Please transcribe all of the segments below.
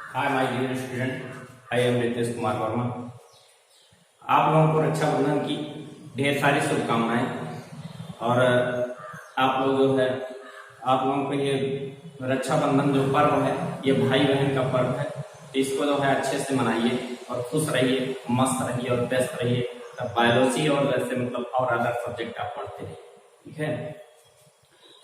Hi my dear student, I am Ritesh Kumar Verma. आप लोगों को रक्षाबंधन की ढेर सारी शुभकामनाएं। और आप लोग जो है आप लोगों को ये रक्षाबंधन जो पर्व है ये भाई बहन का पर्व है, तो इसको जो है अच्छे से मनाइए और खुश रहिए, मस्त रहिए और व्यस्त रहिए। बायोलॉजी और वैसे मतलब और अदर सब्जेक्ट आप पढ़ते रहिए, ठीक है।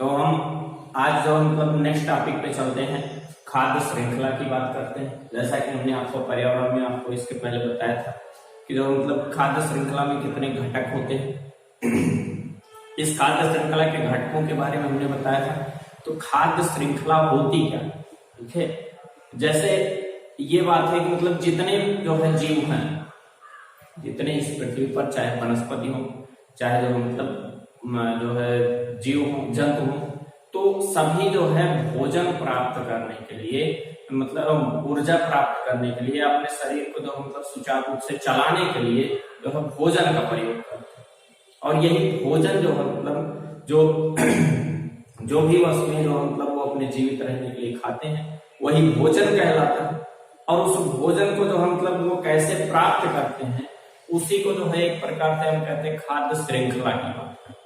तो हम आज जो मतलब नेक्स्ट टॉपिक पे चलते हैं, खाद्य श्रृंखला की बात करते हैं। जैसा कि हमने आपको पर्यावरण में आपको इसके पहले बताया था कि जो मतलब खाद्य श्रृंखला में कितने घटक होते हैं। इस खाद्य श्रृंखला के घटकों के बारे में हमने बताया था। तो खाद्य श्रृंखला होती क्या, ठीक है। जैसे ये बात है कि मतलब जितने जो है जीव हैं, जितने इस पृथ्वी पर, चाहे वनस्पति हो, चाहे जो मतलब जो है जीव हो, जंतु हो, तो सभी जो है भोजन प्राप्त करने के लिए, मतलब ऊर्जा प्राप्त करने के लिए, अपने शरीर को जो मतलब सुचारू रूप से चलाने के लिए जो है भोजन का प्रयोग करते हैं। और यही भोजन जो है मतलब जो भी वस्तुएं जो मतलब वो अपने जीवित रहने के लिए खाते हैं वही भोजन कहलाता है। और उस भोजन को जो हम मतलब वो कैसे प्राप्त करते हैं उसी को जो है एक प्रकार से हम कहते हैं खाद्य श्रृंखला की बात करते हैं,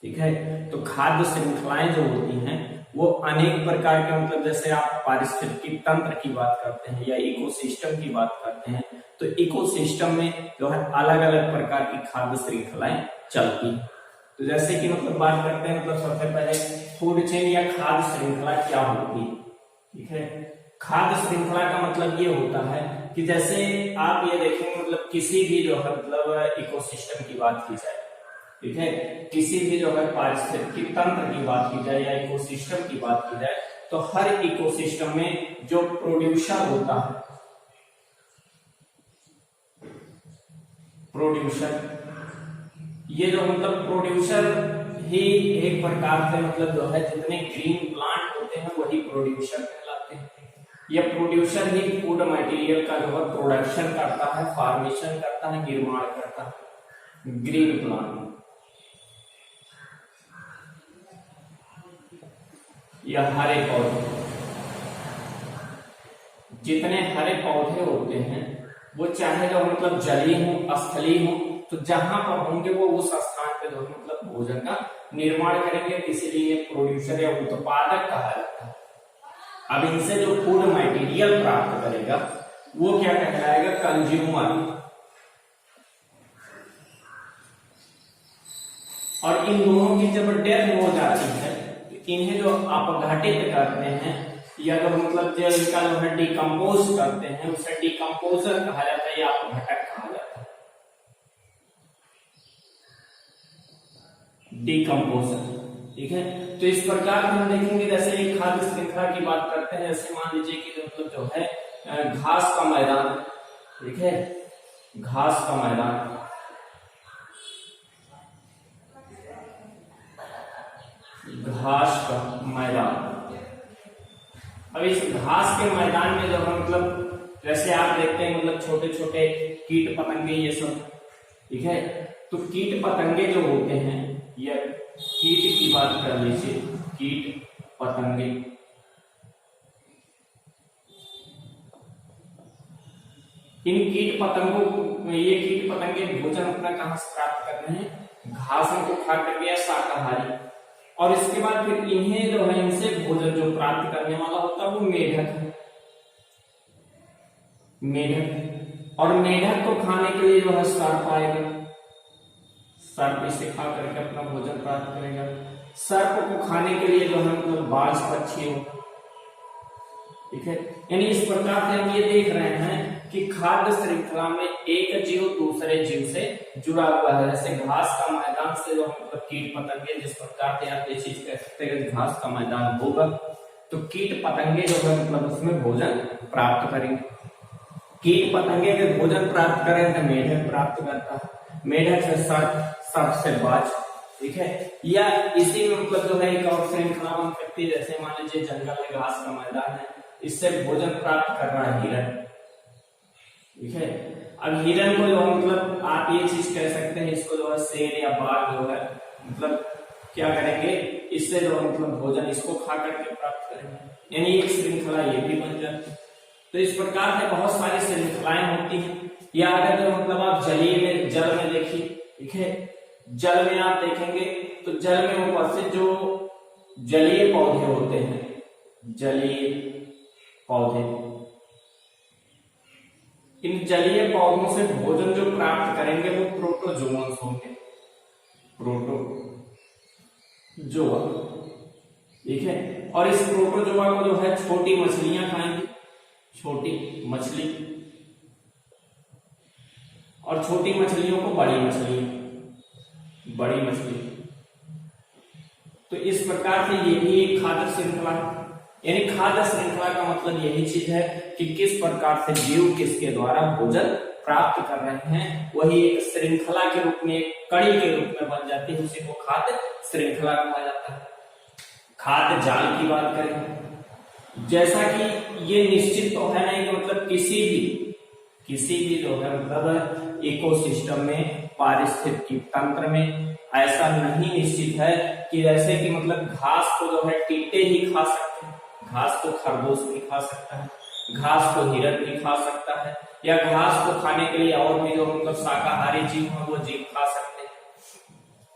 ठीक है। तो खाद्य श्रृंखलाएं जो होती हैं वो अनेक प्रकार के, मतलब जैसे आप पारिस्थितिकी तंत्र की बात करते हैं या इकोसिस्टम की बात करते हैं, तो इकोसिस्टम में जो है अलग अलग प्रकार की खाद्य श्रृंखलाएं चलती हैं। तो जैसे कि मतलब बात करते हैं, मतलब सबसे पहले फूड चेन या खाद्य श्रृंखला क्या होती है, ठीक है। खाद्य श्रृंखला का मतलब ये होता है कि जैसे आप ये देखेंगे, मतलब किसी भी जो है मतलब इकोसिस्टम की बात की जाए, ठीक है, किसी भी जो है पारिस्थितिकी तंत्र की बात की जाए या इकोसिस्टम की बात की जाए, तो हर इकोसिस्टम में जो प्रोड्यूसर होता है, प्रोड्यूसर, ये जो मतलब प्रोड्यूसर ही एक प्रकार से मतलब जो है जितने ग्रीन प्लांट होते हैं वही प्रोड्यूसर कहलाते हैं। यह प्रोड्यूसर ही फूड मटेरियल का जो है प्रोडक्शन करता है, फॉर्मेशन करता है, निर्माण करता है। ग्रीन प्लांट या हरे पौधे, जितने हरे पौधे होते हैं वो चाहे जो मतलब जलीय हो, स्थलीय हो, तो जहां पर होंगे वो उस स्थान पे जो मतलब भोजन का निर्माण करेंगे, इसीलिए प्रोड्यूसर या उत्पादक कहा जाता है। अब इनसे जो फूड मटेरियल प्राप्त करेगा वो क्या कहलाएगा, कंज्यूमर। और इन दोनों की जब डेथ हो जाती है, इन्हें जो अपघटित करते हैं या जो मतलब जो इनका जो है डिकम्पोज करते हैं उसे डिकम्पोजर कहा जाता है या अपघटक कहा जाता है, डिकम्पोजर, ठीक है। तो इस प्रकार हम देखेंगे, जैसे एक खाद्य श्रृंखला की बात करते हैं, जैसे मान लीजिए कि मतलब जो है घास का मैदान, ठीक है, घास का मैदान, घास का मैदान। अब इस घास के मैदान में जब मतलब जैसे आप देखते हैं मतलब छोटे छोटे कीट पतंगे ये सब, ठीक है। तो कीट पतंगे जो होते हैं, या कीट की बात कर लीजिए, कीट पतंगे, इन कीट पतंगों, ये कीट पतंगे भोजन अपना कहां से प्राप्त करते हैं, घासों को खा करके या शाकाहारी। और इसके बाद फिर इन्हें जो है इनसे भोजन जो प्राप्त करने वाला होता है वो मेढक है, मेढक। और मेढक को खाने के लिए जो है सर्प आएगा, सर्प इसे खा करके अपना भोजन प्राप्त करेगा। सर्प को खाने के लिए जो है मतलब बाज पक्षी हो, ठीक है। यानी इस प्रकार से हम ये देख रहे हैं कि खाद्य श्रृंखला में एक जीव दूसरे जीव से जुड़ा हुआ है। जैसे घास का मैदान से जो मतलब कीट पतंगे, जिस प्रकार से आप ये चीज कह सकते हैं कि घास का मैदान होगा तो कीट पतंगे जो है मतलब उसमें भोजन प्राप्त करेंगे। कीट पतंगे के भोजन प्राप्त करें तो मेढक प्राप्त करता है, मेढक से सर्प, सर्प से बाज, ठीक है। या इसी में मतलब जो है एक और श्रृंखला बन सकती है, जैसे मान लीजिए जंगल में घास का मैदान है, इससे भोजन प्राप्त कर रहा है हिरण, ठीक है। अब हिरण को जो मतलब आप ये चीज कह सकते हैं, इसको जो है शेर या बाघ जो है मतलब क्या करेंगे, इससे जो मतलब भोजन इसको खा करके प्राप्त करेंगे, यानी एक श्रृंखला ये भी बन जाती है। तो इस प्रकार से बहुत सारी श्रृंखलाएं होती हैं। या अगर जो मतलब आप जलीय में जल में देखिए, ठीक है, जल में आप देखेंगे तो जल में ऊपर से जो जलीय पौधे होते हैं, जलीय पौधे, इन जलीय पौधों से भोजन जो प्राप्त करेंगे वो प्रोटोजोअन्स होंगे, प्रोटोजोआ, ठीक है। और इस प्रोटोजोआ को जो है छोटी मछलियां खाएंगी, छोटी मछली, और छोटी मछलियों को बड़ी मछली। तो इस प्रकार से ये भी एक खाद्य श्रृंखला, यानी खाद्य श्रृंखला का मतलब यही चीज है कि किस प्रकार से जीव किसके द्वारा भोजन प्राप्त कर रहे हैं, वही एक श्रृंखला के रूप में, एक कड़ी के रूप में बन जाती है, उसी को खाद्य श्रृंखला कहा जाता है। खाद्य जाल की बात करें, जैसा कि ये निश्चित तो है नहीं कि मतलब किसी भी जो है मतलब इकोसिस्टम में, पारिस्थितिकी तंत्र में ऐसा नहीं निश्चित है कि जैसे कि मतलब घास को जो है टीटे ही खा सकते हैं, घास को खरगोश भी खा सकता है, घास को हिरन भी खा सकता है, या घास को खाने के लिए और भी जो मतलब शाकाहारी जीव है वो जीव खा सकते हैं।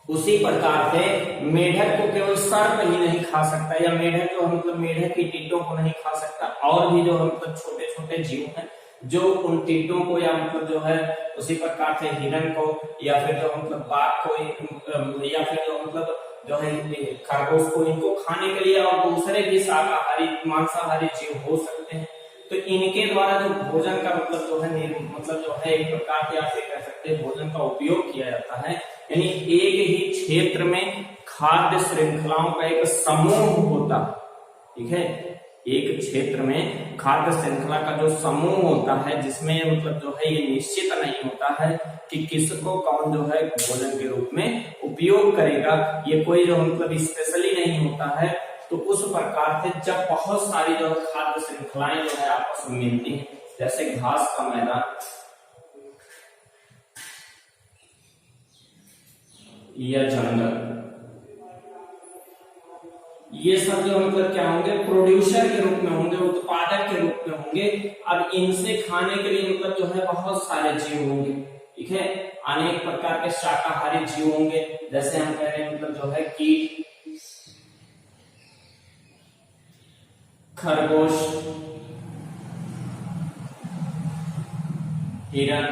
उसी प्रकार से मेढक को केवल सर्प ही नहीं खा सकता, या मेढक जो मतलब मेढक की टीटों को नहीं खा सकता, और भी जो मतलब छोटे छोटे जीव हैं जो उन टीटों को, या मतलब जो है उसी प्रकार से हिरन को, या फिर जो मतलब बाघ को, या फिर जो मतलब जो है खरगोश को, इनको खाने के लिए और दूसरे भी शाकाहारी मांसाहारी जीव हो सकते हैं। तो इनके द्वारा जो भोजन का मतलब जो है मतलब जो है एक प्रकार से आप ये कह सकते हैं भोजन का उपयोग किया जाता है, यानी एक ही क्षेत्र में खाद्य श्रृंखलाओं का एक समूह होता, ठीक है, एक क्षेत्र में खाद्य श्रृंखला का जो समूह होता है, जिसमें मतलब जो है ये निश्चित नहीं होता है कि किसको कौन जो है भोजन के रूप में उपयोग करेगा, ये कोई जो मतलब स्पेशली नहीं होता है। तो उस प्रकार से जब बहुत सारी जो खाद्य श्रृंखलाएं जो है आपस में मिलती हैं, जैसे घास का मैदान या जंगल, ये सब जो मतलब क्या होंगे, प्रोड्यूसर के रूप में होंगे, उत्पादक के रूप में होंगे। अब इनसे खाने के लिए मतलब जो है बहुत सारे जीव होंगे, ठीक है, अनेक प्रकार के शाकाहारी जीव होंगे, जैसे हम कह रहे हैं मतलब जो है कीट, खरगोश, हिरन,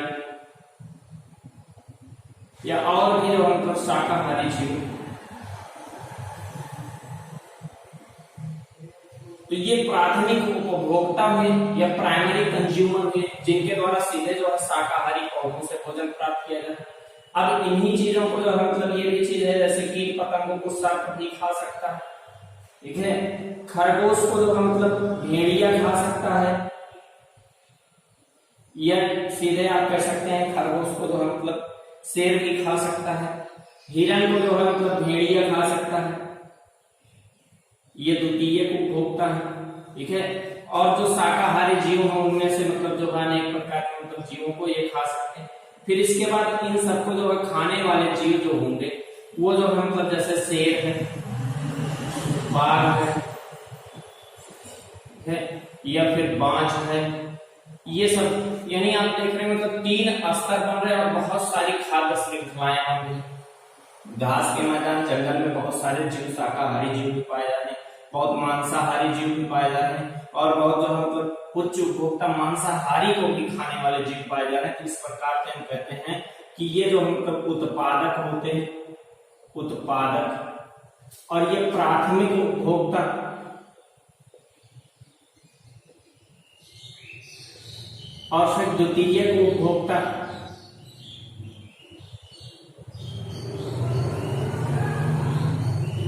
या और भी जो मतलब शाकाहारी जीव। तो ये प्राथमिक उपभोक्ता हुए या प्राइमरी कंज्यूमर हुए, जिनके द्वारा सीधे जो है शाकाहारी पौधों से भोजन प्राप्त किया जाता है। अब इन्हीं चीजों को जो है मतलब ये भी चीज है, जैसे कीट पतंगों को सर्प भी खा सकता है, ठीक है, खरगोश को जो है मतलब भेड़िया खा सकता है, या सीधे आप कह सकते हैं खरगोश को जो है मतलब शेर भी खा सकता है, हिरन को जो है मतलब भेड़िया खा सकता है, ये द्वितीय उपभोक्ता है, ठीक है। और जो शाकाहारी जीव हैं उनमें से मतलब जो है अनेक प्रकार के मतलब जीवों को ये खा सकते हैं। फिर इसके बाद इन सबको जो है खाने वाले जीव जो होंगे वो जो है मतलब जैसे शेर है, बाघ है, या फिर बाज है, ये सब, यानी आप देख रहे हैं मतलब 3 स्तर बन रहे हैं और बहुत सारी खाद्य श्रृंखलाएं होंगी। घास के मैदान, जंगल में बहुत सारे जीव, शाकाहारी जीव भी पाए जा रहे हैं, बहुत मांसाहारी जीव भी पाए जा रहे हैं, और बहुत जो मतलब उच्च उपभोक्ता मांसाहारी को भी खाने वाले जीव पाए जा रहे हैं। तो इस प्रकार से हम कहते हैं कि ये जो मतलब उत्पादक होते हैं, उत्पादक, और ये प्राथमिक उपभोक्ता, और फिर द्वितीयक उपभोक्ता,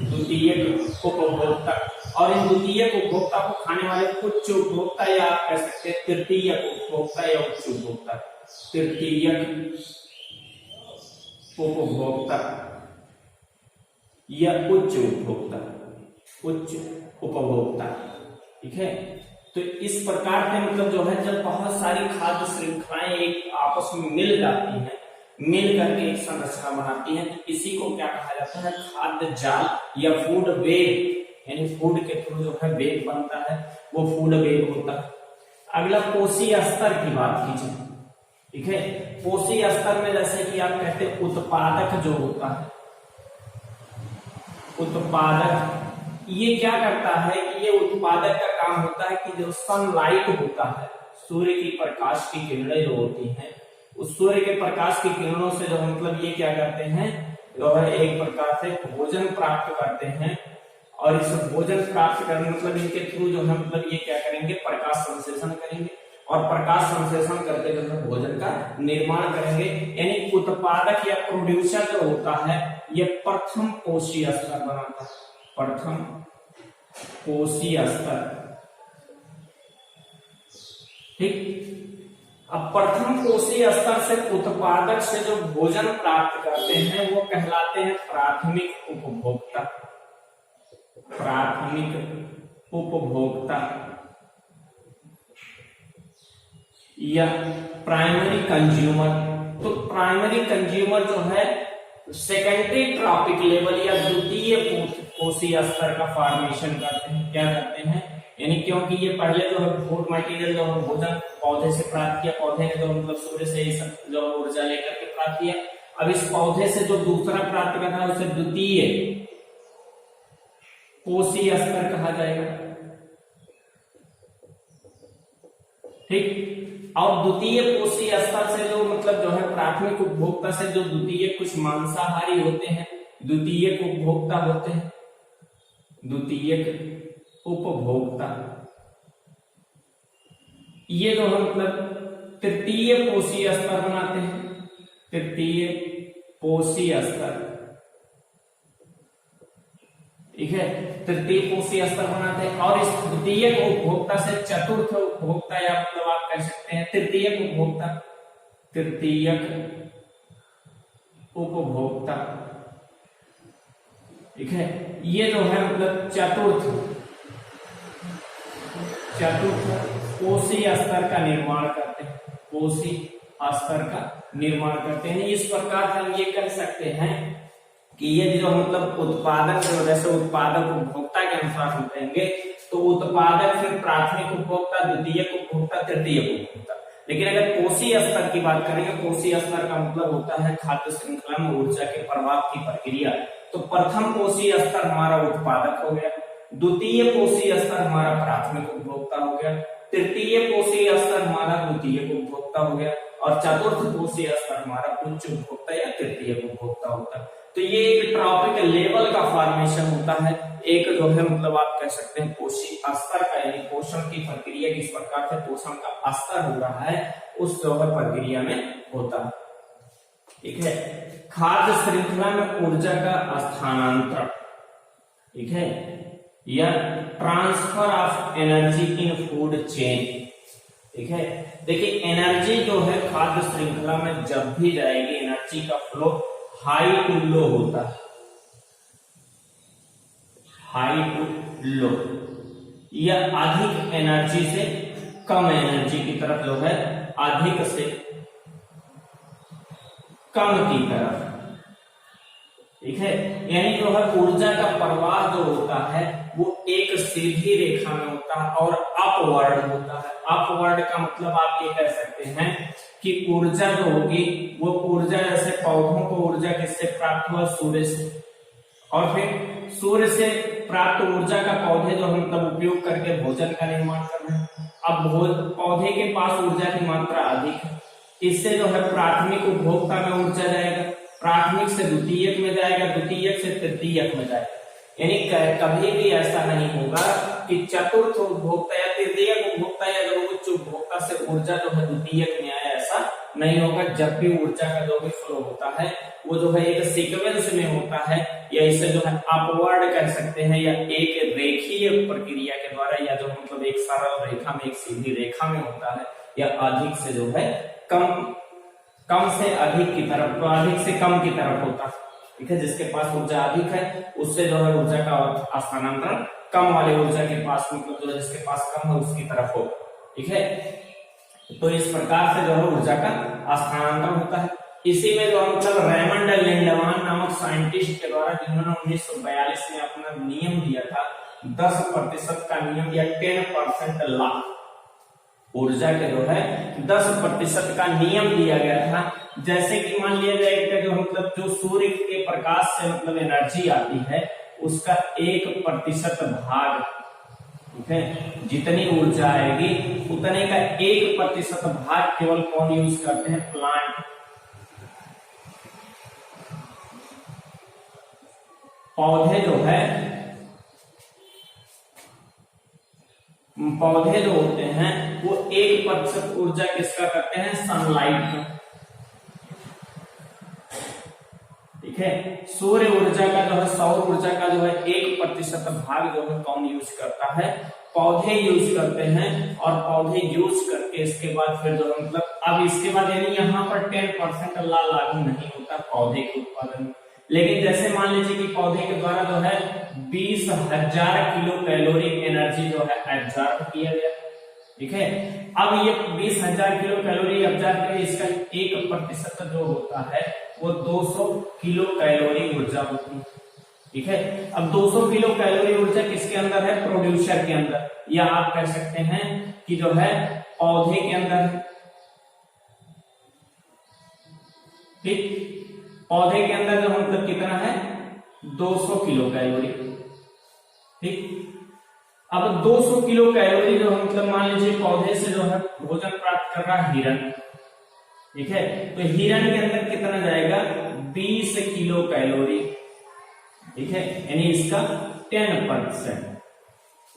द्वितीयक उपभोक्ता, और इन द्वितीयक उपभोक्ता को खाने वाले उच्च उपभोक्ता, या आप कह सकते हैं तृतीयक उपभोक्ता या उच्च उपभोक्ता, तृतीयक उपभोक्ता या उच्च उपभोक्ता, उच्च उपभोक्ता, ठीक है। तो इस प्रकार के मतलब जो है जब बहुत सारी खाद्य श्रृंखलाएं एक आपस में मिल जाती हैं, मिल करके एक संरचना बनाती हैं, तो इसी को क्या कहा जाता है, खाद्य जाल या फूड वेब, यानी फूड के थ्रू जो है वेब बनता है वो फूड वेब होता है। अगला कोशीय स्तर की बात कीजिए, ठीक है। कोशीय स्तर में जैसे कि आप कहते हैं उत्पादक जो होता है, उत्पादक ये क्या करता है कि ये उत्पादक का काम होता है कि जो सनलाइट होता है, सूर्य की प्रकाश की किरणें जो होती हैं, उस सूर्य के प्रकाश की किरणों से जो मतलब ये क्या करते हैं, जो है एक प्रकार से भोजन प्राप्त करते हैं। और इस भोजन प्राप्त करने मतलब इनके थ्रू जो है मतलब ये क्या करेंगे, प्रकाश संश्लेषण करेंगे और प्रकाश संश्लेषण करके जो है भोजन का निर्माण करेंगे। यानी उत्पादक या प्रोड्यूसर जो होता है ये प्रथम कोशीय स्तर बनाता है, प्रथम कोशीय स्तर, ठीक। अब प्रथम कोशीय स्तर से उत्पादक से जो भोजन प्राप्त करते हैं वो कहलाते हैं प्राथमिक उपभोक्ता, प्राथमिक उपभोक्ता या प्राइमरी कंज्यूमर। तो प्राइमरी कंज्यूमर जो है सेकेंडरी ट्रॉपिक लेवल या द्वितीय कोशीय स्तर का फॉर्मेशन करते हैं। क्या करते हैं, यानी क्योंकि ये पहले जो है फूड मटेरियल जो है भोजन पौधे से प्राप्त किया, पौधे ने जो मतलब सूर्य से जो ऊर्जा लेकर के प्राप्त किया। अब इस पौधे से जो दूसरा प्राप्त करना है उसे द्वितीय कोशीय स्तर कहा जाएगा, ठीक। और द्वितीय कोशीय स्तर से जो मतलब जो है प्राथमिक उपभोक्ता से जो द्वितीय कुछ मांसाहारी होते हैं, द्वितीय उपभोक्ता होते हैं, द्वितीय उपभोक्ता ये जो है मतलब तृतीय कोशीय स्तर बनाते हैं, तृतीय कोशीय स्तर, ठीक है। तृतीय कोशीय स्तर बनाते हैं और इस द्वितीय उपभोक्ता से चतुर्थ उपभोक्ता या मतलब आप कह सकते हैं तृतीय उपभोक्ता, तृतीय उपभोक्ता, ठीक है। ये जो है मतलब चतुर्थ कोशीय स्तर का निर्माण करते हैं, कोशीय स्तर का निर्माण करते हैं। इस प्रकार हम ये कह सकते हैं कि ये जो मतलब उत्पादक की वजह से उत्पादक उपभोक्ता के अनुसार हम कहेंगे तो उत्पादक फिर प्राथमिक उपभोक्ता, द्वितीयक उपभोक्ता, तृतीयक उपभोक्ता। लेकिन अगर कोशीय स्तर की बात करेंगे, कोशीय स्तर का मतलब होता है खाद्य श्रृंखला में ऊर्जा के प्रवाह की प्रक्रिया। तो प्रथम कोशीय स्तर हमारा उत्पादक हो गया, द्वितीय कोशीय स्तर हमारा प्राथमिक उपभोक्ता हो गया, तृतीय कोशीय स्तर हमारा द्वितीय उपभोक्ता हो गया और चतुर्थ कोशीय स्तर हमारा उच्च उपभोक्ता या तृतीय उपभोक्ता होता है। तो ये एक ट्रॉपिक लेवल का फॉर्मेशन होता है, एक जो है मतलब आप कह सकते हैं कोशीय स्तर का, यानी पोषण की प्रक्रिया किस प्रकार से पोषण का स्तर हो रहा है उस जो है प्रक्रिया में होता है, ठीक है। खाद्य श्रृंखला में ऊर्जा का स्थानांतरण, ठीक है, या transfer of energy in food chain, ठीक है। देखिए एनर्जी जो है खाद्य श्रृंखला में जब भी जाएगी एनर्जी का फ्लो हाई टू लो होता है, हाई टू लो या अधिक एनर्जी से कम एनर्जी की तरफ जो है अधिक से कम की तरफ, ठीक है। यानी जो है ऊर्जा का प्रवाह जो होता है वो एक सीधी रेखा में होता है और अपवर्ड होता है। अपवर्ड का मतलब आप ये कह सकते हैं कि ऊर्जा जो होगी वो ऊर्जा जैसे पौधों को ऊर्जा किससे प्राप्त हुआ, सूर्य से, और फिर सूर्य से प्राप्त ऊर्जा का पौधे जो हम तब उपयोग करके भोजन का निर्माण कर रहे हैं। अब पौधे के पास ऊर्जा की मात्रा अधिक है, इससे जो है प्राथमिक उपभोक्ता में ऊर्जा जाएगा, प्राथमिक से द्वितीयक में जाएगा, द्वितीयक से तृतीयक में जाएगा। यानी कभी भी ऐसा नहीं होगा कि चतुर्थ उपभोक्ता या तृतीयक उपभोक्ता या जो उच्च उपभोक्ता से ऊर्जा जो है द्वितीयक में आए, ऐसा नहीं होगा। जब भी ऊर्जा का जो भी फ्लो होता है वो जो है एक सीक्वेंस में होता है, या इसे जो है अपवर्ड कह सकते हैं, या एक रेखीय प्रक्रिया के द्वारा, या जो मतलब एक सरल रेखा में, एक सीधी रेखा में होता है, या अधिक से जो है कम से अधिक की तरफ, तो अधिक से कम की तरफ होता है, ठीक है। जिसके पास ऊर्जा अधिक है उससे जो है ऊर्जा का स्थानांतरण कम वाले ऊर्जा के पास, मतलब जो जिसके पास कम है उसकी तरफ हो, ठीक है। तो इस प्रकार से जो है ऊर्जा का स्थानांतरण होता है। इसी में जो मतलब रेमंड लिंडमान नामक साइंटिस्ट के द्वारा, जिन्होंने 1942 में अपना नियम दिया था, 10% का नियम या 10% लॉ, ऊर्जा के जो है 10% का नियम दिया गया था। जैसे कि मान लिया जाए जो मतलब जो सूर्य के प्रकाश से मतलब एनर्जी आती है उसका 1% भाग, ठीक है, जितनी ऊर्जा आएगी उतने का 1% भाग केवल कौन यूज करते हैं? प्लांट। पौधे जो होते हैं वो 1% ऊर्जा किसका करते हैं? सनलाइट का, ठीक है। सूर्य ऊर्जा का जो है, सौर ऊर्जा का जो है 1% भाग जो है कौन यूज करता है? पौधे यूज करते हैं। और पौधे यूज करके इसके बाद फिर जो है मतलब अब इसके बाद यानी यहाँ पर 10% ला लागू नहीं होता पौधे के उत्पादन में। लेकिन जैसे मान लीजिए कि पौधे के द्वारा जो है 20,000 किलो कैलोरी एनर्जी जो है एब्जॉर्ब किया गया, ठीक है। अब ये 20,000 किलो कैलोरी एब्जॉर्ब किया, इसका 1% जो होता है वो 200 किलो कैलोरी ऊर्जा होती है, ठीक है। अब 200 किलो कैलोरी ऊर्जा किसके अंदर है? प्रोड्यूसर के अंदर, या आप कह सकते हैं कि जो है पौधे के अंदर है, ठीक। पौधे के अंदर जो मतलब कितना है? 200 किलो कैलोरी, ठीक। अब 200 किलो कैलोरी जो मतलब मान लीजिए पौधे से जो है भोजन प्राप्त कर रहा है हिरण, ठीक है। तो हिरण के अंदर कितना जाएगा? 20 किलो कैलोरी, ठीक है, यानी इसका 10%,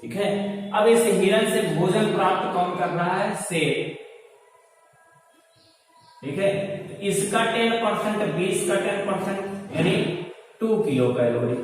ठीक है। अब इस हिरण से भोजन प्राप्त कौन कर रहा है? शेर, ठीक है। इसका 10%, 20 का 10% यानी 2 किलो कैलोरी,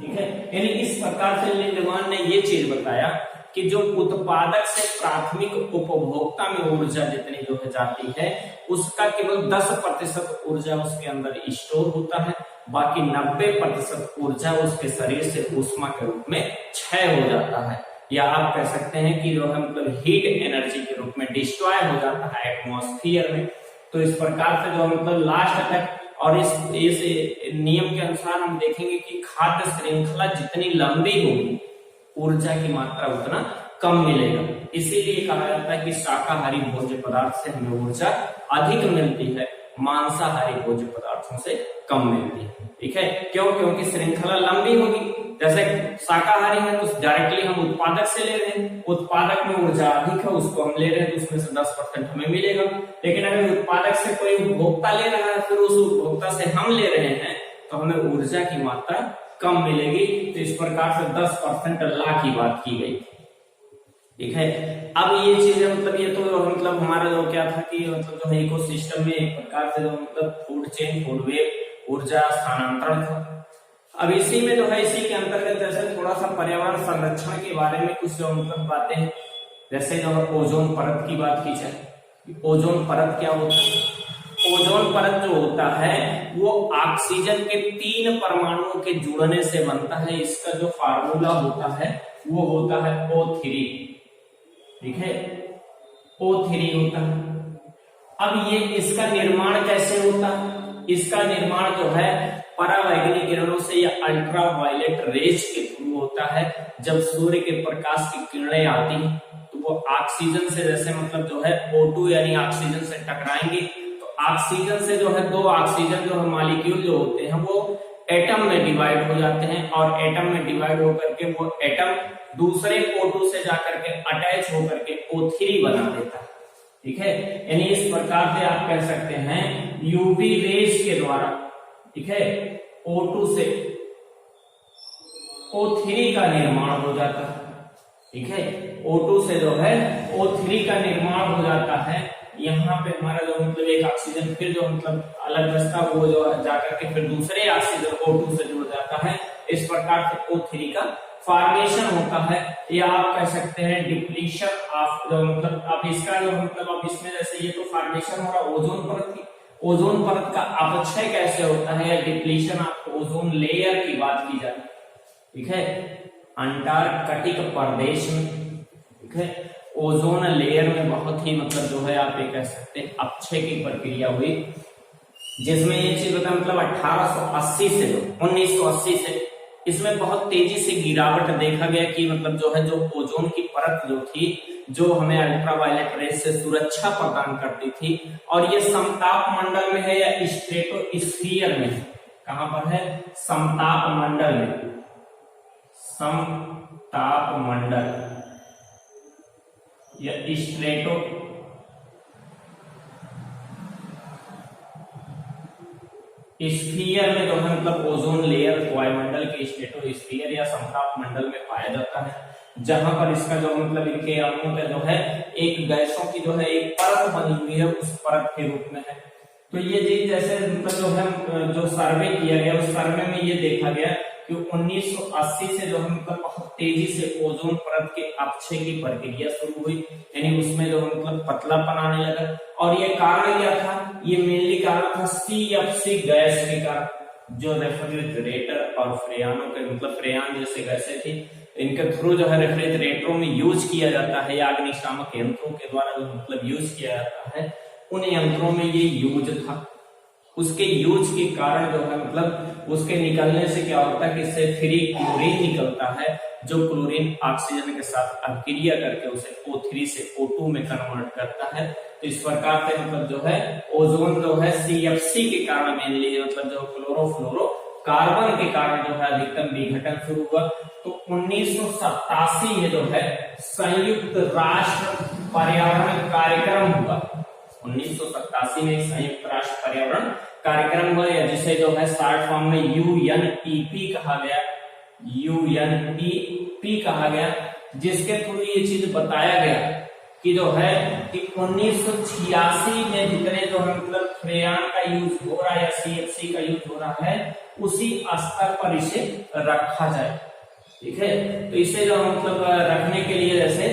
ठीक है। यानी इस प्रकार से लिंडमान ने ये चीज बताया कि जो उत्पादक से प्राथमिक उपभोक्ता में ऊर्जा जितनी जो है जाती है उसका केवल 10% ऊर्जा उसके अंदर स्टोर होता है, बाकी 90% ऊर्जा उसके शरीर से ऊष्मा के रूप में क्षय हो जाता है, या आप कह सकते हैं कि जो है मतलब हीट एनर्जी के रूप में डिस्ट्रॉय हो जाता है एटमॉस्फेयर में। तो इस प्रकार से जो मतलब लास्ट तक, और इस नियम के अनुसार हम देखेंगे कि खाद्य श्रृंखला जितनी लंबी होगी ऊर्जा की मात्रा उतना कम मिलेगा। इसीलिए कहा जाता है कि शाकाहारी भोज्य पदार्थ से हमें ऊर्जा अधिक मिलती है, मांसाहारी भोज्य पदार्थों से कम मिलती है, ठीक है। क्यों? क्योंकि श्रृंखला लंबी होगी। जैसे शाकाहारी है तो डायरेक्टली हम उत्पादक से ले रहे हैं, उत्पादक में ऊर्जा अधिक है, उसको हम ले रहे हैं तो उसमें से 10% हमें मिलेगा। लेकिन अगर उत्पादक से कोई उपभोक्ता ले रहा है फिर उस उपभोक्ता से हम ले रहे हैं तो हमें ऊर्जा की मात्रा कम मिलेगी। तो इस प्रकार से 10% ला की बात की गई, ठीक है। अब ये चीजें मतलब ये तो मतलब हमारा जो क्या था कि मतलब जो है इकोसिस्टम में एक प्रकार से जो मतलब फूड चेन, फूड वेब, ऊर्जा स्थानांतरण था। अब इसी में जो है इसी के अंतर्गत जैसे थोड़ा सा पर्यावरण संरक्षण के बारे में कुछ जो मतलब बातें, जैसे जो ओजोन परत की बात की जाए। ओजोन परत क्या होता है? ओजोन परत जो होता है वो ऑक्सीजन के 3 परमाणुओं के जुड़ने से बनता है। इसका जो फार्मूला होता है वो होता है O3, ठीक है, O3 होता है। अब ये इसका निर्माण कैसे होता है? इसका निर्माण जो है परावैंगनी किरणों से या अल्ट्रावायलेट रेज के थ्रू होता है। जब सूर्य के प्रकाश की किरणें आती हैं तो वो ऑक्सीजन से जैसे मतलब जो है O2 यानी ऑक्सीजन से टकराएंगे तो ऑक्सीजन से जो है 2 ऑक्सीजन जो है मॉलिक्यूल जो होते हैं वो एटम में डिवाइड हो जाते हैं, और एटम में डिवाइड होकर के वो एटम दूसरे O2 से जाकर के अटैच होकर के O3 बना देता है, ठीक है। यानी इस प्रकार से आप कह सकते हैं यूवी रेज के द्वारा, ठीक है, O2 से O3 का निर्माण हो जाता है, ठीक है। O2 से जो है O3 का निर्माण हो जाता है। यहाँ पे हमारा जो मतलब एक ऑक्सीजन फिर जो मतलब अलग बचता वो जो जाकर के फिर दूसरे ऑक्सीजन O2 से जुड़ जाता है। इस प्रकार से O3 का फॉर्मेशन होता है, या आप कह सकते हैं डिप्लीशन ऑफ जो मतलब अब इसका जो मतलब अब इसमें जैसे ये तो फॉर्मेशन हो रहा ओजोन परत की, ओजोन परत का अपक्षय कैसे होता है या डिप्लीशन ऑफ ओजोन लेयर की बात की जाए, ठीक है। अंटार्कटिक प्रदेश में, ठीक है, ओजोन लेयर में बहुत ही मतलब जो है आप ये कह सकते हैं अपक्षय की प्रक्रिया हुई, जिसमें ये चीज होता है मतलब 1880 से 1980 से इसमें बहुत तेजी से गिरावट देखा गया कि मतलब जो है जो ओजोन की परत जो थी जो हमें अल्ट्रावायलेट रेज से सुरक्षा प्रदान करती थी। और ये समताप मंडल में है या स्ट्रेटोस्फीयर में? कहां पर है? समताप मंडल में, समताप मंडल या स्ट्रेटो स्फीयर में जो है मतलब ओजोन लेयर वायुमंडल के स्ट्रेटोस्फीयर या समताप मंडल में पाया जाता है, जहां पर इसका जो मतलब इनके अणुओं का जो है एक गैसों की जो है एक परत बनी हुई है, उस परत के रूप में है। तो ये चीज जैसे मतलब जो है जो सर्वे किया गया, उस सर्वे में ये देखा गया कि 1980 से जो है मतलब बहुत तेजी से ओजोन परत के अपक्षय की प्रक्रिया शुरू हुई, यानी उसमें जो मतलब पतलापन आने लगा। और ये कारण क्या था? ये मेनली कारण था CFC गैस के कारण, जो रेफ्रिजरेटर और फ्रेयानों के मतलब फ्रेयान जैसे गैसें थी, इनके थ्रू जो है रेफ्रिजरेटरों में यूज किया जाता है या अग्निशामक यंत्रों के द्वारा जो मतलब यूज किया जाता है, उन यंत्रों में ये यूज था। उसके यूज के कारण जो है मतलब उसके निकलने से क्या होता है कि इससे फ्री क्लोरीन निकलता है, जो क्लोरीन ऑक्सीजन के साथ अभिक्रिया करके उसे O3 से O2 में कन्वर्ट करता है। तो इस प्रकार से मतलब जो है ओजोन जो है CFC के कारण मेनली मतलब जो क्लोरोफ्लोरो कार्बन के कारण जो है अधिकतम विघटन शुरू हुआ। तो 1987 में जो है संयुक्त राष्ट्र पर्यावरण कार्यक्रम हुआ। 1987 में संयुक्त राष्ट्र पर्यावरण कार्यक्रम हुआ, या जिसे जो है शॉर्ट फॉर्म में UNEP कहा गया, UNEP कहा गया, जिसके थ्रू ये चीज बताया गया कि जो है कि 1986 में जितने जो है मतलब फ्रेयान का यूज हो रहा है या CFC का यूज हो रहा है, उसी स्तर पर इसे रखा जाए। ठीक है, तो इसे जो मतलब रखने के लिए जैसे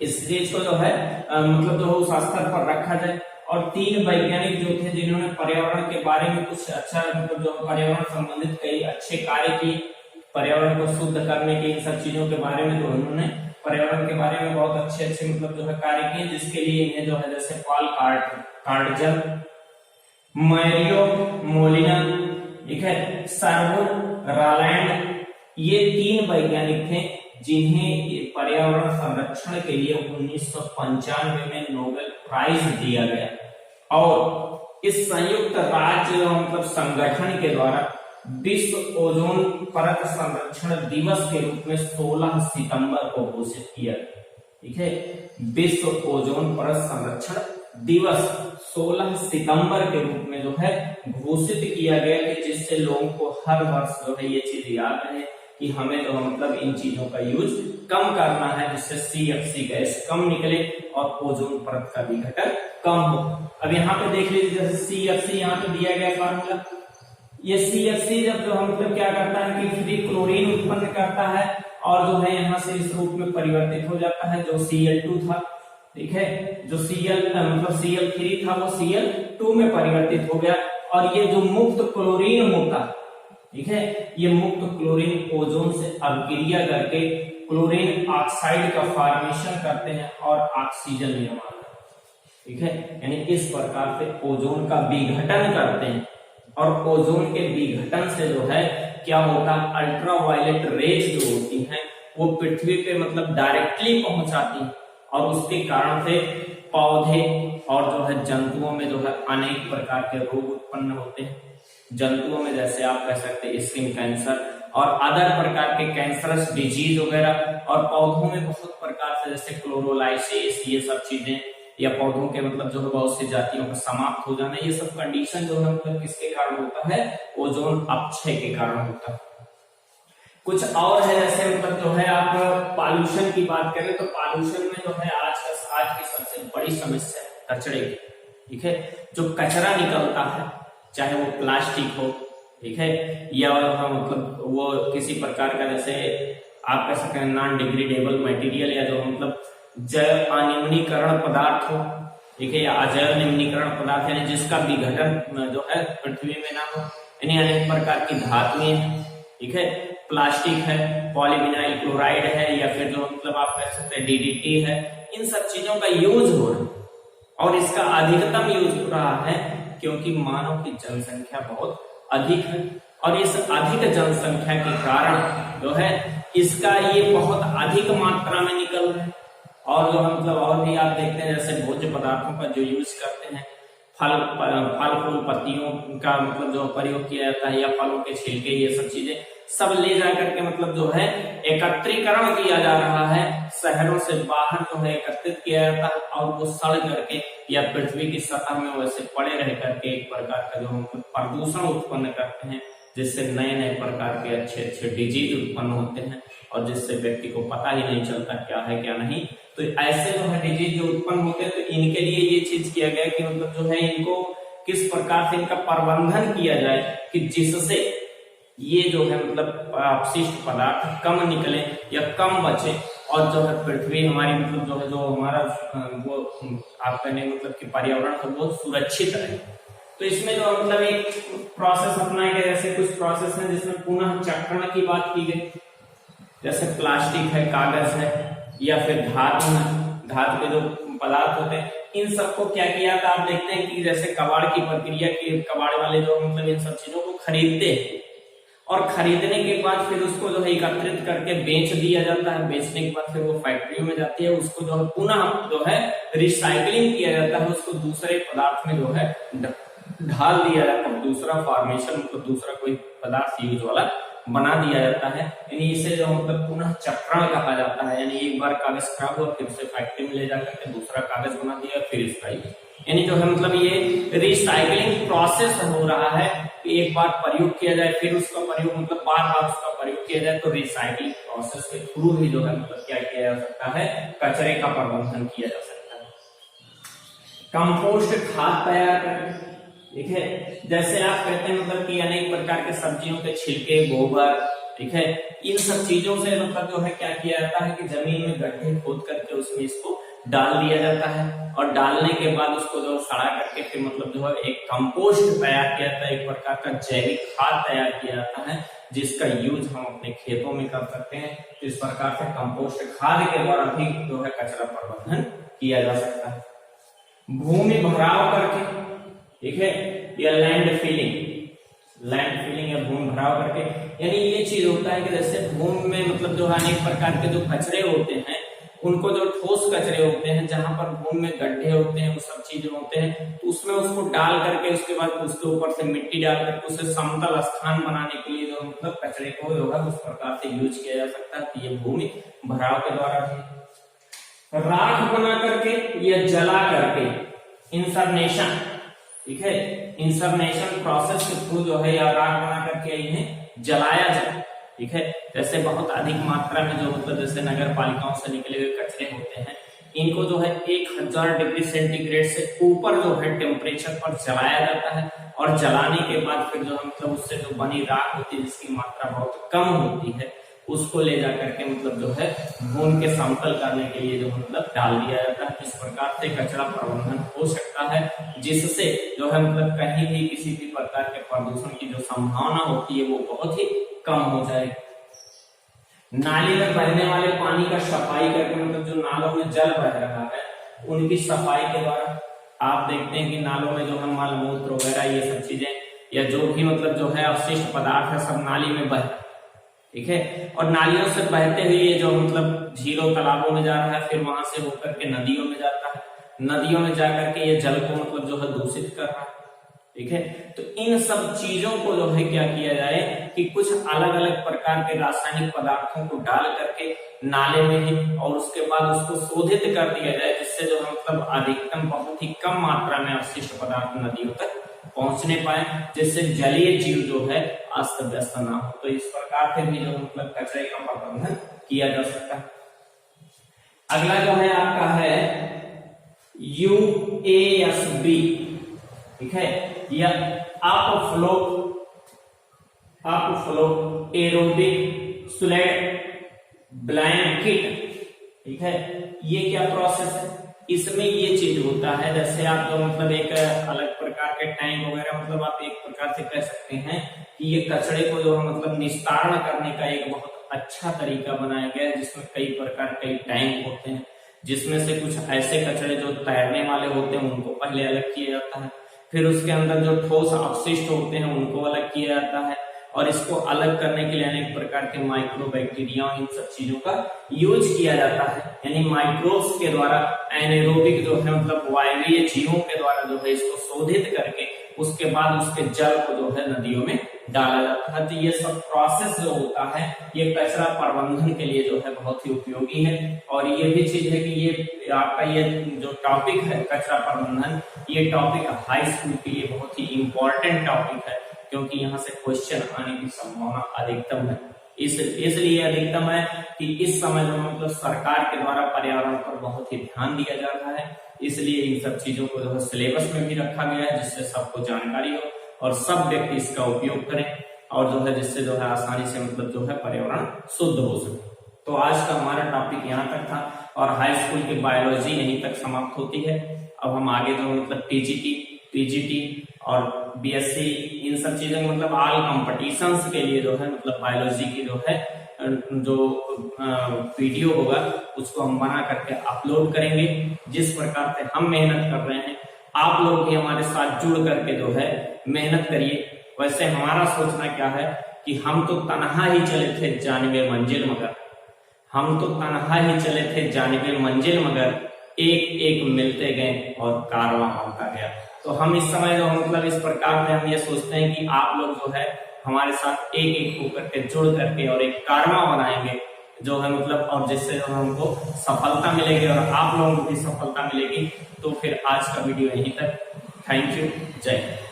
इस चीज को जो है मतलब जो उस स्तर पर रखा जाए। और 3 वैज्ञानिक जो थे जिन्होंने पर्यावरण के बारे में कुछ अच्छा मतलब जो पर्यावरण संबंधित कई अच्छे कार्य किए, पर्यावरण को शुद्ध करने के इन सब चीजों के बारे में, तो उन्होंने पर्यावरण के बारे में बहुत अच्छे मतलब जो है कार्य किए, जिसके लिए इन्हें जो है जैसे पॉल कार्टजल, मैरियो मोलिना, ठीक है, सर्वो रालैंड, ये 3 वैज्ञानिक थे जिन्हें पर्यावरण संरक्षण के लिए 1995 में नोबेल प्राइज दिया गया। और इस संयुक्त राज्य मतलब संगठन के द्वारा विश्व ओजोन परत संरक्षण दिवस के रूप में 16 सितंबर को घोषित किया। ठीक है, विश्व ओजोन परत संरक्षण दिवस 16 सितंबर के रूप में जो है घोषित किया गया, कि जिससे लोगों को हर वर्ष जो है ये चीज याद रहे कि हमें जो मतलब इन चीजों का यूज कम करना है, जिससे CFC गैस कम निकले और ओजोन परत का विघटन कम हो। अब यहाँ पे देख लीजिए जैसे CFC यहाँ पे दिया गया फॉर्मूला, ये CFC जब जो मतलब क्या करता है कि फ्री क्लोरीन उत्पन्न करता है और जो है यहाँ से इस रूप में परिवर्तित हो जाता है, जो Cl2 था। ठीक है, जो मतलब Cl3 था वो Cl2 में परिवर्तित हो गया। और ये जो मुक्त क्लोरीन होता है, ठीक है, ये मुक्त क्लोरीन ओजोन से अभिक्रिया करके क्लोरीन ऑक्साइड का फॉर्मेशन करते हैं और ऑक्सीजन निर्माण करते हैं। ठीक है, यानी इस प्रकार से ओजोन का विघटन करते हैं। और ओजोन के विघटन से जो है क्या होता है, अल्ट्रावायलेट रेज जो होती हैं वो पृथ्वी पे मतलब डायरेक्टली पहुंचाती है, और उसके कारण से पौधे और जो है जंतुओं में जो है अनेक प्रकार के रोग उत्पन्न होते हैं। जंतुओं में जैसे आप कह सकते हैं स्किन कैंसर और अदर प्रकार के कैंसरस डिजीज वगैरह, और पौधों में बहुत प्रकार से जैसे क्लोरोलाइसिस, ये सब चीजें, या पौधों के मतलब जो है बहुत सी जातियों का समाप्त हो जाना, ये सब कंडीशन जो है मतलब किसके कारण होता है, ओजोन अपक्षय के कारण होता है। कुछ और है जैसे मतलब जो है आप पॉल्यूशन की बात करें तो पॉल्यूशन में जो है आज की सबसे बड़ी समस्या कचरे की। ठीक है, जो कचरा निकलता है, चाहे वो प्लास्टिक हो, ठीक है, या मतलब वो किसी प्रकार का जैसे आप कह सकते हैं नॉन डिग्रेडेबल मटेरियल, या जो मतलब जैव अनिम्नीकरण पदार्थ हो, ठीक है, या अजैव निम्नीकरण पदार्थ, यानी जिसका विघटन जो है पृथ्वी में ना हो, यानी अनेक प्रकार की धातुएं हैं। ठीक है, प्लास्टिक है, पॉलीविनाइल क्लोराइड है, या फिर जो मतलब आप कह सकते हैं DDT है, इन सब चीजों का यूज हो रहा है। और इसका अधिकतम यूज हो रहा है क्योंकि मानव की जनसंख्या बहुत अधिक है, और इस अधिक जनसंख्या के कारण जो है इसका ये बहुत अधिक मात्रा में निकल रहा है। और जो हम मतलब और भी आप देखते हैं जैसे भोज्य पदार्थों का जो यूज करते हैं, फल फूल पत्तियों का मतलब जो प्रयोग किया जाता है, या फलों के छिलके, ये सब चीजें सब ले जा करके मतलब जो है एकत्रीकरण किया जा रहा है, शहरों से बाहर जो है एकत्रित किया जाता है, और वो सड़ करके या पृथ्वी की सतह में वैसे पड़े रह करके एक प्रकार का जो हम प्रदूषण उत्पन्न करते हैं, जिससे नए नए प्रकार के अच्छे अच्छे डिजीज उत्पन्न होते हैं, और जिससे व्यक्ति को पता ही नहीं चलता क्या है क्या नहीं। तो ऐसे जो है डिजीज जो उत्पन्न होते हैं, तो इनके लिए ये चीज किया गया कि मतलब जो है इनको किस प्रकार से इनका प्रबंधन किया जाए कि जिससे ये जो है मतलब अपशिष्ट पदार्थ कम निकले या कम बचे, और जो है पृथ्वी हमारी मतलब जो है जो हमारा वो आप कहने मतलब कि पर्यावरण है वो सुरक्षित रहे। तो इसमें जो मतलब एक प्रोसेस अपनाया गया, जैसे कुछ प्रोसेस है जिसमें पुनः चक्रण की बात की गई, जैसे प्लास्टिक है, कागज है, या फिर धातु है, धातु के जो पदार्थ होते हैं, इन सबको क्या किया था आप देखते हैं कि जैसे कबाड़ की प्रक्रिया की, कबाड़ वाले जो मतलब इन सब चीजों को खरीदते हैं, और खरीदने के बाद फिर उसको जो है एकत्रित करके बेच दिया जाता है, बेचने के बाद फिर वो फैक्ट्रियों में जाती है, उसको जो है पुनः जो है रिसाइकलिंग किया जाता है, उसको दूसरे पदार्थ में जो है ढाल दिया जाता है, दूसरा फॉर्मेशन मतलब दूसरा कोई पदार्थ यूज वाला बना दिया जाता है। यानी इसे जो मतलब पुनः चक्रण कहा जाता है, यानी एक बार कागज खराब हुआ फिर उसे फैक्ट्री में ले जाकर के दूसरा कागज बना दिया, फिर इसका यूज, यानी जो है मतलब ये रिसाइकलिंग प्रोसेस हो रहा है कि एक बार प्रयोग किया जाए फिर उसका प्रयोग मतलब बार बार उसका प्रयोग किया जाए, तो रिसाइकलिंग प्रोसेस के थ्रू ही जो है मतलब क्या किया जा सकता है, कचरे का प्रबंधन किया जा सकता है। कंपोस्ट खाद तैयार करके, ठीक है, जैसे आप कहते हैं मतलब कि अनेक प्रकार के सब्जियों के छिलके, गोबर, ठीक है, इन सब चीजों से मतलब जो है क्या किया जाता है कि जमीन में गड्ढे खोद करके उसमें इसको डाल दिया जाता है, और डालने के बाद उसको जो सड़ा करके फिर मतलब जो है एक कंपोस्ट तैयार किया जाता है, एक प्रकार का जैविक खाद तैयार किया जाता है, जिसका यूज हम अपने खेतों में कर सकते हैं। तो इस प्रकार से कंपोस्ट खाद के द्वारा भी जो है कचरा प्रबंधन किया जा सकता है। भूमि भराव करके, ठीक है, या लैंड फिलिंग या भूमि भराव करके, यानी ये चीज होता है कि जैसे भूमि में मतलब जो अनेक प्रकार के जो कचरे होते हैं, उनको जो ठोस कचरे होते हैं, जहां पर भूमि में गड्ढे होते हैं, वो सब चीजें होते हैं, तो उसमें उसको डाल करके उसके बाद उसके ऊपर से मिट्टी डाल करके उसे समतल स्थान बनाने के लिए जो मतलब कचरे को जो है उस प्रकार से यूज किया जा सकता है। तो ये भूमि भराव के द्वारा भी। राख बना करके या जला करके, इंसर्नेशन, ठीक है, इंसर्नेशन प्रोसेस के थ्रू जो है या राख बना करके इन्हें जलाया जाए, ठीक है, जैसे बहुत अधिक मात्रा में जो मतलब जैसे नगर पालिकाओं से निकले हुए कचरे होते हैं, इनको जो है 1000 डिग्री सेंटीग्रेड से ऊपर जो है टेम्परेचर पर जलाया जाता है, और जलाने के बाद फिर जो मतलब उससे जो बनी राख होती है जिसकी मात्रा बहुत कम होती है, उसको ले जा करके मतलब जो है भूमि के समतल करने के लिए जो मतलब डाल दिया जाता है। इस प्रकार से कचरा प्रबंधन हो सकता है, जिससे जो है मतलब कहीं भी किसी भी प्रकार के प्रदूषण की जो संभावना होती है वो बहुत ही कम हो जाए। नाली में बहने वाले पानी का सफाई करके, मतलब जो नालों में जल बह रहा है उनकी सफाई के द्वारा, आप देखते हैं कि नालों में जो है मल मूत्र वगैरह ये सब चीजें या जो भी मतलब जो है अवशिष्ट पदार्थ है सब नाली में बह, ठीक है, और नालियों से बहते हुए ये जो मतलब झीलों तालाबों में जा रहा है, फिर वहां से होकर के नदियों में जाता है, नदियों में जाकर के ये जल को मतलब जो है दूषित कर रहा है, ठीक है। तो इन सब चीजों को जो है क्या किया जाए कि कुछ अलग अलग प्रकार के रासायनिक पदार्थों को डाल करके नाले में ही, और उसके बाद उसको शोधित कर दिया जाए, जिससे जो है मतलब अधिकतम बहुत ही कम मात्रा में अवशिष्ट पदार्थ नदियों तक पहुंचने पाए, जिससे जलीय जीव जो है अस्त व्यस्त ना हो। तो इस प्रकार से भी जो मतलब कचरे का प्रबंधन किया जा सकता है। अगला जो है आपका है UASB, ठीक है, या अपफ्लो एरोबिक सोलिड ब्लैंकेट, ठीक है। ये क्या प्रोसेस है, इसमें ये चीज होता है, जैसे आप जो मतलब एक अलग प्रकार के टैंक वगैरह, मतलब आप एक प्रकार से कह सकते हैं कि ये कचरे को जो है मतलब निस्तारण करने का एक बहुत अच्छा तरीका बनाया गया है, जिसमें कई प्रकार कई टैंक होते हैं, जिसमें से कुछ ऐसे कचरे जो तैरने वाले होते हैं उनको पहले अलग किया जाता है, फिर उसके अंदर जो ठोस अपशिष्ट होते हैं उनको अलग किया जाता है, और इसको अलग करने के लिए अनेक प्रकार के माइक्रो बैक्टीरिया इन सब चीजों का यूज किया जाता है, यानी माइक्रोब्स के द्वारा एनाएरोबिक जो है मतलब वायवीय जीवों के द्वारा जो है इसको शोधित करके उसके बाद उसके जल को जो है नदियों में डाला जाता है। तो ये सब प्रोसेस जो होता है ये कचरा प्रबंधन के लिए जो है बहुत ही उपयोगी है। और ये भी चीज है कि ये आपका ये जो टॉपिक है कचरा प्रबंधन, ये टॉपिक हाई स्कूल के लिए बहुत ही इंपॉर्टेंट टॉपिक है, क्योंकि यहाँ से क्वेश्चन आने की संभावना अधिकतम है। इसलिए अधिकतम है कि इस समय जो मतलब सरकार के द्वारा पर्यावरण पर बहुत ही ध्यान दिया जा रहा है, इसलिए इन सब चीजों को जो है सिलेबस में भी रखा गया है, जिससे सबको जानकारी हो और सब व्यक्ति इसका उपयोग करें और जो है जिससे जो है आसानी से मतलब जो है पर्यावरण शुद्ध हो सके। तो आज का हमारा टॉपिक यहाँ तक था और हाई स्कूल की बायोलॉजी यहीं तक समाप्त होती है। अब हम आगे जो मतलब टीजीटी, पीजीटी और बीएससी इन सब चीजों में मतलब ऑल कॉम्पिटिशन्स के लिए जो है मतलब बायोलॉजी की जो है जो वीडियो होगा उसको हम बना करके अपलोड करेंगे। जिस प्रकार से हम मेहनत कर रहे हैं आप लोग भी हमारे साथ जुड़ करके जो है मेहनत करिए। वैसे हमारा सोचना क्या है कि हम तो तनहा ही चले थे जानिबे मंजिल मगर, हम तो तनहा ही चले थे जानिबे मंजिल मगर, एक एक मिलते गए और कारवां बनता गया। तो हम इस समय जो मतलब इस प्रकार से हम ये सोचते हैं कि आप लोग जो है हमारे साथ एक एक होकर के जुड़ करके और एक कारवां बनाएंगे जो है मतलब, और जिससे हमको सफलता मिलेगी और आप लोगों को भी सफलता मिलेगी। तो फिर आज का वीडियो यहीं तक। थैंक यू, जय हिंद।